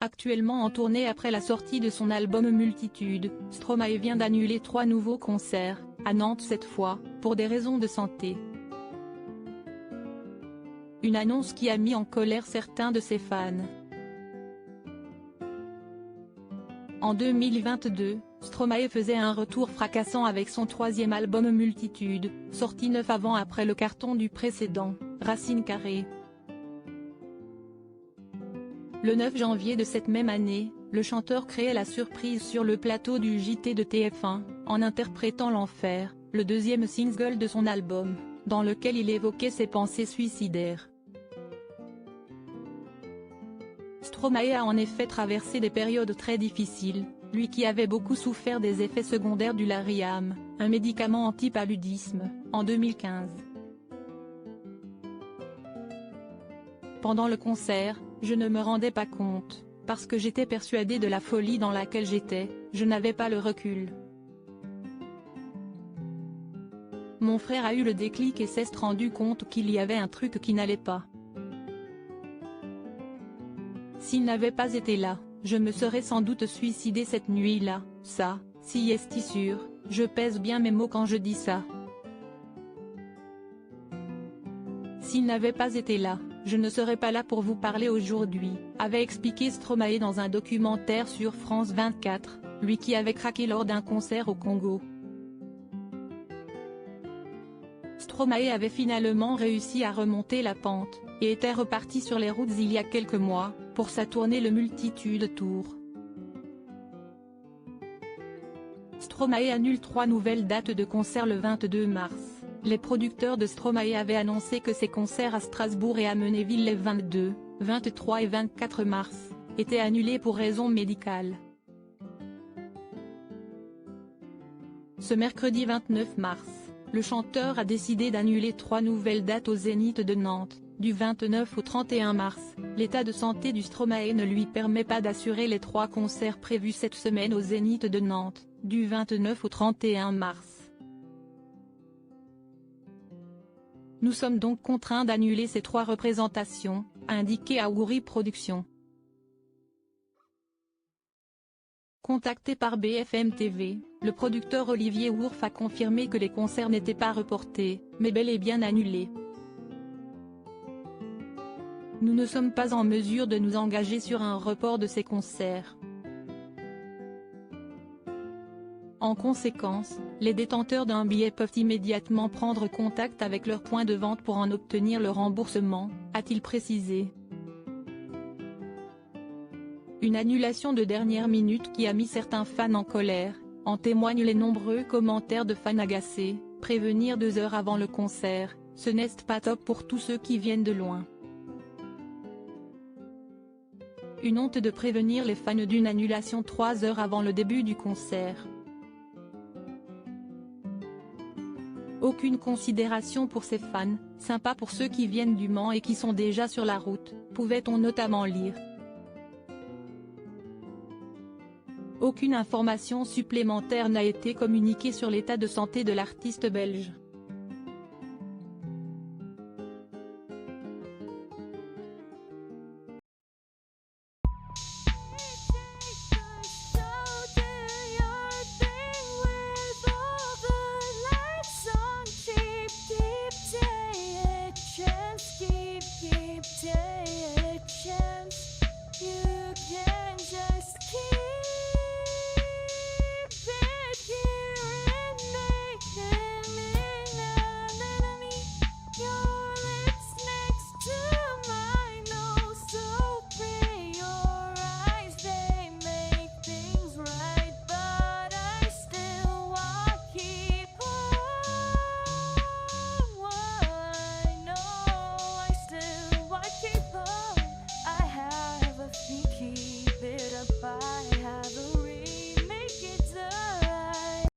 Actuellement en tournée après la sortie de son album Multitude, Stromae vient d'annuler 3 nouveaux concerts, à Nantes cette fois, pour des raisons de santé. Une annonce qui a mis en colère certains de ses fans. En 2022, Stromae faisait un retour fracassant avec son 3e album Multitude, sorti 9 ans après le carton du précédent, Racine Carrée. Le 9 janvier de cette même année, le chanteur créait la surprise sur le plateau du JT de TF1, en interprétant L'Enfer, le 2e single de son album, dans lequel il évoquait ses pensées suicidaires. Stromae a en effet traversé des périodes très difficiles, lui qui avait beaucoup souffert des effets secondaires du Lariam, un médicament anti-paludisme, en 2015. Pendant le concert, je ne me rendais pas compte, parce que j'étais persuadé de la folie dans laquelle j'étais, je n'avais pas le recul. Mon frère a eu le déclic et s'est rendu compte qu'il y avait un truc qui n'allait pas. S'il n'avait pas été là, je me serais sans doute suicidé cette nuit-là, ça, si est sûr, je pèse bien mes mots quand je dis ça. S'il n'avait pas été là, je ne serais pas là pour vous parler aujourd'hui, avait expliqué Stromae dans un documentaire sur France 24, lui qui avait craqué lors d'un concert au Congo. Stromae avait finalement réussi à remonter la pente, et était reparti sur les routes il y a quelques mois, pour sa tournée le Multitude Tour. Stromae annule 3 nouvelles dates de concert le 22 mars. Les producteurs de Stromae avaient annoncé que ses concerts à Strasbourg et à Menéville les 22, 23 et 24 mars, étaient annulés pour raisons médicales. Ce mercredi 29 mars, le chanteur a décidé d'annuler 3 nouvelles dates au Zénith de Nantes, du 29 au 31 mars. L'état de santé du Stromae ne lui permet pas d'assurer les 3 concerts prévus cette semaine au Zénith de Nantes, du 29 au 31 mars. Nous sommes donc contraints d'annuler ces 3 représentations, a indiqué Aouri Productions. Contacté par BFM TV, le producteur Olivier Wourf a confirmé que les concerts n'étaient pas reportés, mais bel et bien annulés. Nous ne sommes pas en mesure de nous engager sur un report de ces concerts. En conséquence, les détenteurs d'un billet peuvent immédiatement prendre contact avec leur point de vente pour en obtenir le remboursement, a-t-il précisé. Une annulation de dernière minute qui a mis certains fans en colère, en témoignent les nombreux commentaires de fans agacés. Prévenir 2 heures avant le concert, ce n'est pas top pour tous ceux qui viennent de loin. Une honte de prévenir les fans d'une annulation 3 heures avant le début du concert. Aucune considération pour ces fans, sympa pour ceux qui viennent du Mans et qui sont déjà sur la route, pouvait-on notamment lire. Aucune information supplémentaire n'a été communiquée sur l'état de santé de l'artiste belge.